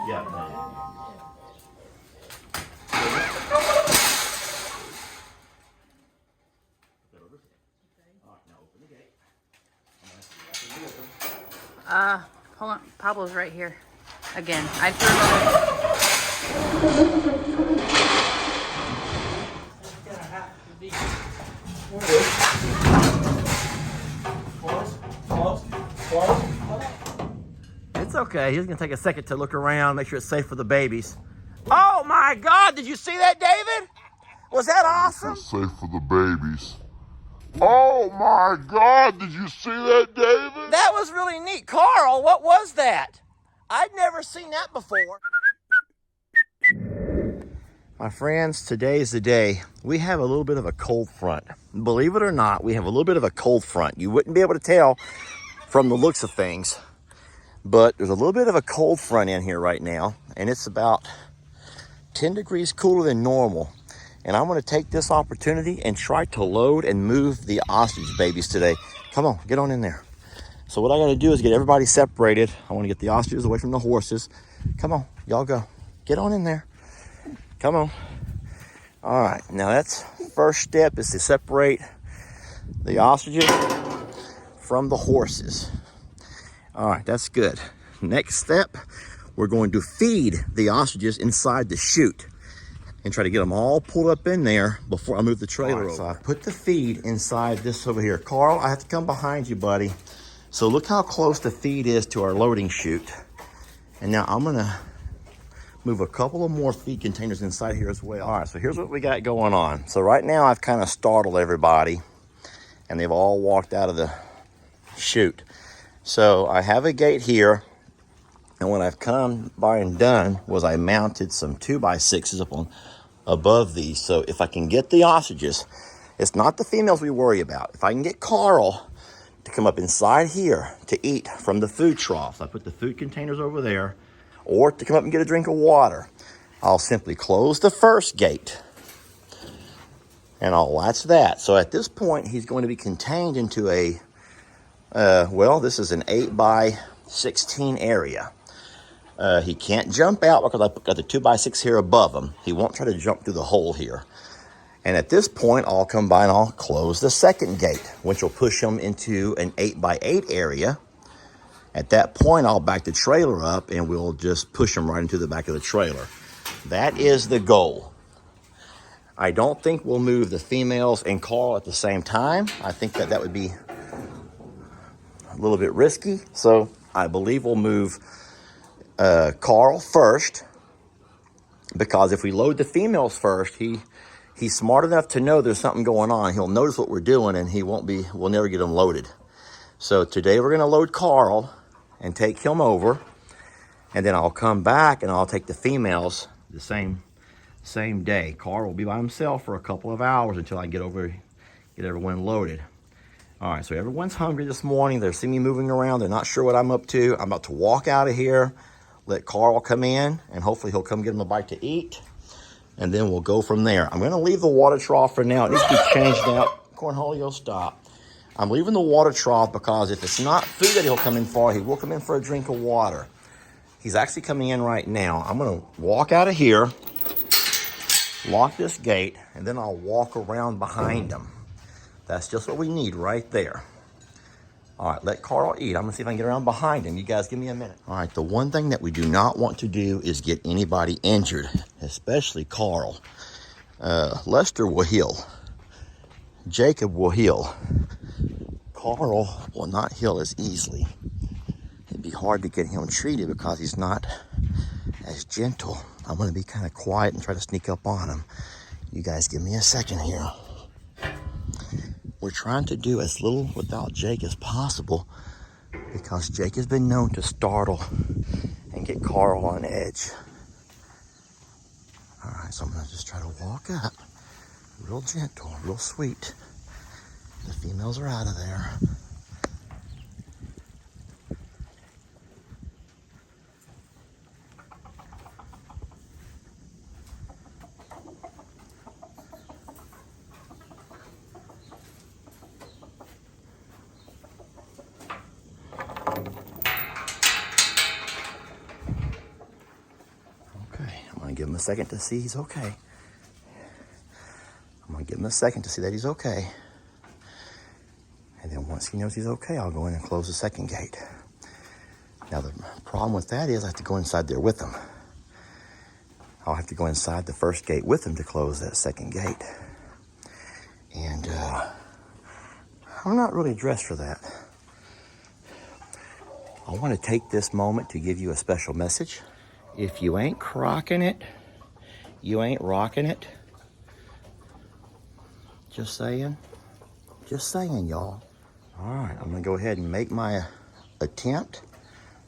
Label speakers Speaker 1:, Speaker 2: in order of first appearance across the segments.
Speaker 1: Yeah.
Speaker 2: Hold on. Pablo's right here. Again, I threw
Speaker 1: It's okay. He's gonna take a second to look around, make sure it's safe for the babies. Oh my God! Did you see that, David? Was that awesome?
Speaker 3: Safe for the babies. Oh my God, did you see that, David?
Speaker 1: That was really neat. Carl, what was that? I'd never seen that before. My friends, today's the day. We have a little bit of a cold front. Believe it or not, we have a little bit of a cold front. You wouldn't be able to tell from the looks of things, but there's a little bit of a cold front in here right now, and it's about 10 degrees cooler than normal. And I'm gonna take this opportunity and try to load and move the ostrich babies today. Come on, get on in there. So what I gotta do is get everybody separated. I wanna get the ostriches away from the horses. Come on, y'all go. Get on in there. Come on. All right, now that's first step is to separate the ostriches from the horses. All right, that's good. Next step, we're going to feed the ostriches inside the chute and try to get them all pulled up in there before I move the trailer over. So I put the feed inside this over here. Carl, I have to come behind you, buddy. So look how close the feed is to our loading chute. And now I'm gonna move a couple of more feed containers inside here as well. All right, so here's what we got going on. So right now I've kind of startled everybody and they've all walked out of the chute. So I have a gate here, and what I've come by and done was I mounted some 2x6s up on above these. So if I can get the ostriches, it's not the females we worry about. If I can get Carl to come up inside here to eat from the food trough, I put the food containers over there, or to come up and get a drink of water, I'll simply close the first gate and I'll latch that. So at this point, he's going to be contained into a, well, this is an 8x16 area. He can't jump out because I got the 2x6 here above him. He won't try to jump through the hole here. And at this point, I'll come by and I'll close the second gate, which will push him into an 8x8 area. At that point, I'll back the trailer up and we'll just push him right into the back of the trailer. That is the goal. I don't think we'll move the females and Carl at the same time. I think that would be a little bit risky. So I believe we'll move Carl first, because if we load the females first, he's smart enough to know there's something going on. He'll notice what we're doing and we'll never get him loaded. So today we're gonna load Carl and take him over, and then I'll come back and I'll take the females the same day. Carl will be by himself for a couple of hours until I get everyone loaded. All right, so everyone's hungry this morning. They're seeing me moving around. They're not sure what I'm up to. I'm about to walk out of here, let Carl come in, and hopefully he'll come get him a bite to eat, and then we'll go from there. I'm gonna leave the water trough for now. It needs to be changed out. Cornholio, you'll stop. I'm leaving the water trough because if it's not food that he'll come in for, he will come in for a drink of water. He's actually coming in right now. I'm gonna walk out of here, lock this gate, and then I'll walk around behind him. That's just what we need right there. All right, let Carl eat. I'm gonna see if I can get around behind him. You guys give me a minute. All right, the one thing that we do not want to do is get anybody injured, especially Carl. Lester will heal. Jacob will heal. Carl will not heal as easily. It'd be hard to get him treated because he's not as gentle. I'm gonna be kind of quiet and try to sneak up on him. You guys give me a second here. We're trying to do as little without Jake as possible because Jake has been known to startle and get Carl on edge. All right, so I'm gonna just try to walk up real gentle, real sweet. The females are out of there. gonna give him a second to see he's okay. I'm gonna give him a second to see that he's okay. And then once he knows he's okay, I'll go in and close the second gate. Now the problem with that is I have to go inside there with him. I'll have to go inside the first gate with him to close that second gate. And I'm not really dressed for that. I want to take this moment to give you a special message. If you ain't crocking it, you ain't rocking it. Just saying. Just saying, y'all. All right, I'm gonna go ahead and make my attempt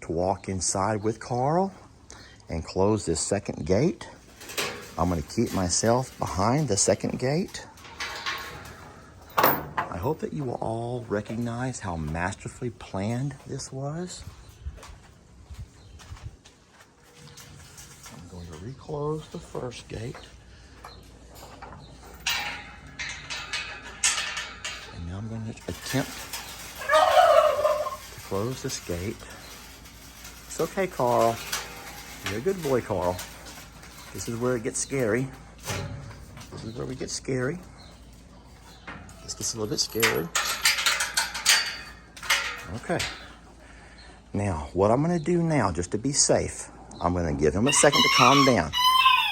Speaker 1: to walk inside with Carl and close this second gate. I'm gonna keep myself behind the second gate. I hope that you will all recognize how masterfully planned this was. I'm going to reclose the first gate. And now I'm going to attempt to close this gate. It's okay, Carl. You're a good boy, Carl. This is where it gets scary. This is where we get scary. This gets a little bit scary. Okay. Now, what I'm going to do now, just to be safe, I'm going to give him a second to calm down.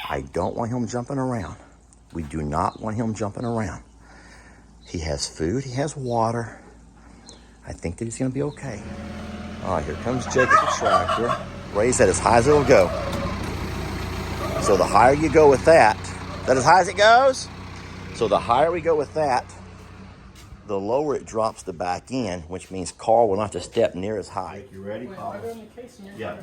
Speaker 1: I don't want him jumping around. We do not want him jumping around. He has food. He has water. I think that he's going to be okay. All right, here comes Jacob the tractor. Raise that as high as it'll go. So the higher you go with that, is that as high as it goes? So the higher we go with that, the lower it drops the back end, which means Carl will not have to step near as high. You ready, Paul? Yeah.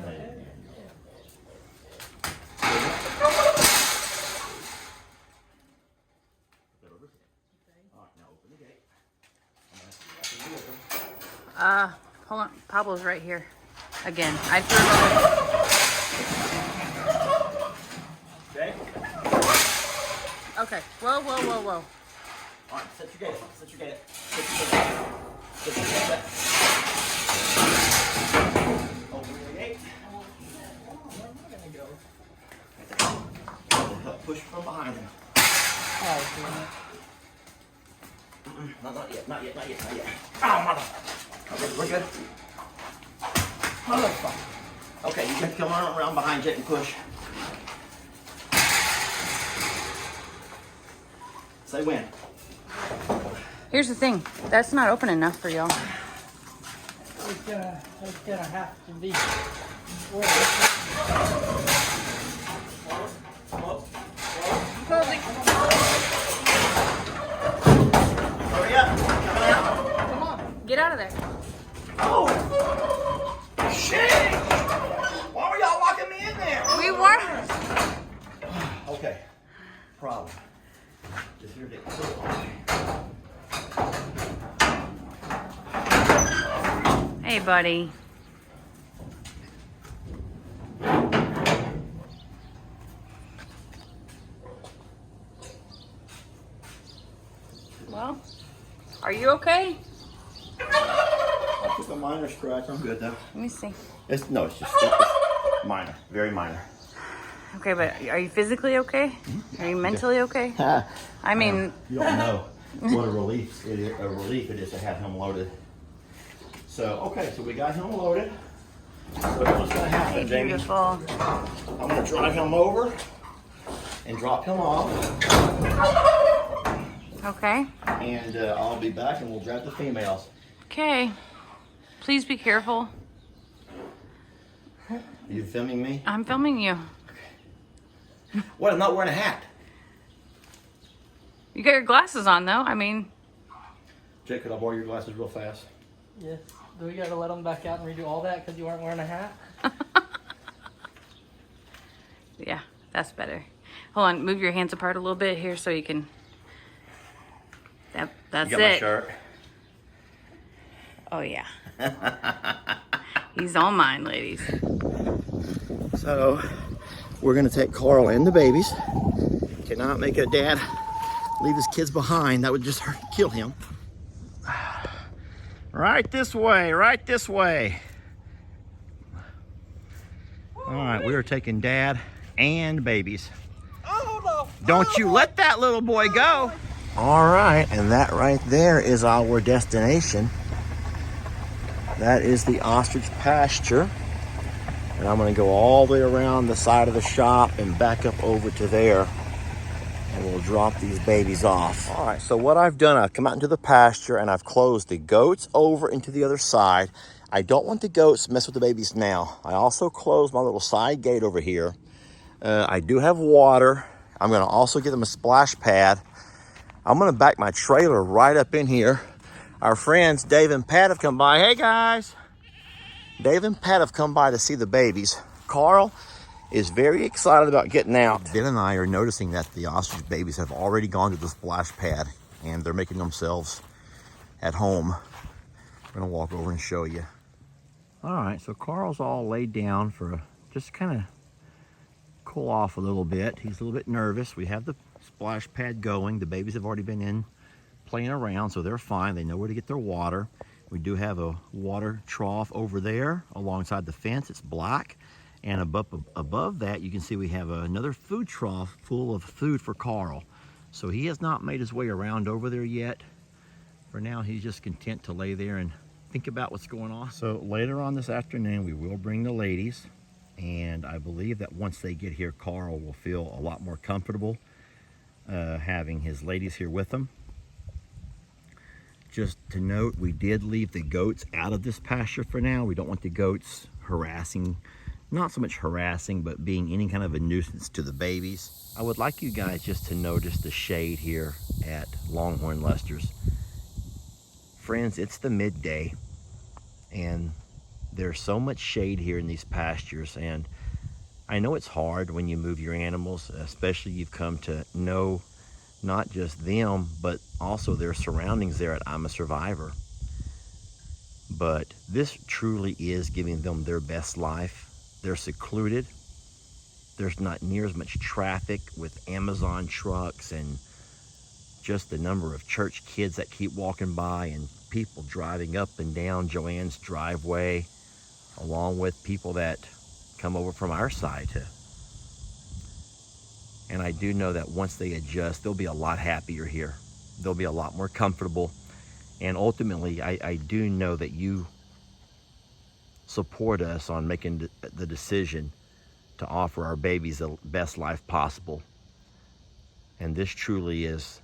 Speaker 2: Hold on. Pablo's right here. Again, I threw him
Speaker 1: Okay.
Speaker 2: over. Okay. Whoa, whoa, whoa, whoa.
Speaker 1: All right, set your gate. Set your gate. Set your gate. Set your gate. Open the gate. Help push from behind him.
Speaker 2: Oh,
Speaker 1: Not yet. Not yet. Not yet. Not yet. Oh, mother. Okay, we're good. Oh, that's fine. Okay, you can come on around behind Jet and push. Say when.
Speaker 2: here's the thing. That's not open enough for y'all.
Speaker 4: It's gonna have to be.
Speaker 2: Closing.
Speaker 1: Hurry up. Coming out.
Speaker 2: Come on. Get out of there.
Speaker 1: Oh! Shit! Why were y'all locking me in there?
Speaker 2: We weren't.
Speaker 1: Okay. Problem. Just here to
Speaker 2: Hey, buddy. Well, are you okay?
Speaker 1: I took a minor scratch. I'm good though.
Speaker 2: Let me see.
Speaker 1: It's just minor, very minor.
Speaker 2: Okay, but are you physically okay? Are you mentally okay? I mean,
Speaker 1: You don't know what a relief it is to have him loaded. So okay, so we got him loaded. So what's gonna happen,
Speaker 2: hey,
Speaker 1: Jamie?
Speaker 2: beautiful.
Speaker 1: I'm gonna drive him over and drop him off,
Speaker 2: Okay.
Speaker 1: and I'll be back and we'll draft the females.
Speaker 2: Okay. Please be careful.
Speaker 1: Are you filming me?
Speaker 2: I'm filming you.
Speaker 1: What? I'm not wearing a hat.
Speaker 2: You got your glasses on, though. I mean,
Speaker 1: Jake, could I borrow your glasses real fast?
Speaker 4: Yes. Do we gotta let them back out and redo all that because you weren't wearing a hat?
Speaker 2: yeah, that's better. Hold on, move your hands apart a little bit here so you can. That's
Speaker 1: You got
Speaker 2: it.
Speaker 1: my shirt?
Speaker 2: Oh yeah. He's all mine, ladies.
Speaker 1: So, we're gonna take Carl and the babies. Cannot make a dad leave his kids behind. That would just kill him. Right this way, right this way. All right, we are taking Dad and babies. Don't you let that little boy go. All right, and that right there is our destination. That is the ostrich pasture. And I'm gonna go all the way around the side of the shop and back up over to there. And we'll drop these babies off. All right, so what I've done, I've come out into the pasture and I've closed the goats over into the other side. I don't want the goats to mess with the babies now. I also closed my little side gate over here. I do have water. I'm gonna also give them a splash pad. I'm gonna back my trailer right up in here. Our friends Dave and Pat have come by. Hey guys. Dave and Pat have come by to see the babies. Carl is very excited about getting out. Ben and I are noticing that the ostrich babies have already gone to the splash pad and they're making themselves at home. I'm gonna walk over and show you. All right, so Carl's all laid down for just kind of cool off a little bit. He's a little bit nervous. We have the splash pad going. The babies have already been in playing around, so they're fine. They know where to get their water. We do have a water trough over there alongside the fence. It's black. And above that, you can see we have another food trough full of food for Carl. So he has not made his way around over there yet. For now, he's just content to lay there and think about what's going on. So later on this afternoon, we will bring the ladies. And I believe that once they get here, Carl will feel a lot more comfortable having his ladies here with him. Just to note, we did leave the goats out of this pasture for now. We don't want the goats harassing, not so much harassing, but being any kind of a nuisance to the babies. I would like you guys just to notice the shade here at Longhorn Lester's. Friends, it's the midday and there's so much shade here in these pastures, and I know it's hard when you move your animals, especially you've come to know not just them, but also their surroundings there at I'm a Survivor. But this truly is giving them their best life. They're secluded. There's not near as much traffic with Amazon trucks and just the number of church kids that keep walking by and people driving up and down Joanne's driveway, along with people that come over from our side to. And I do know that once they adjust, they'll be a lot happier here. They'll be a lot more comfortable. And ultimately, I do know that you support us on making the decision to offer our babies the best life possible. And this truly is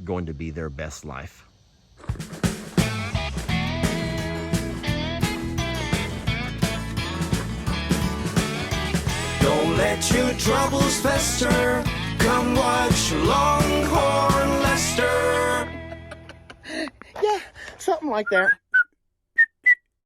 Speaker 1: going to be their best life.
Speaker 5: Don't let your troubles fester. Come watch Longhorn Lester.
Speaker 1: Yeah, something like that.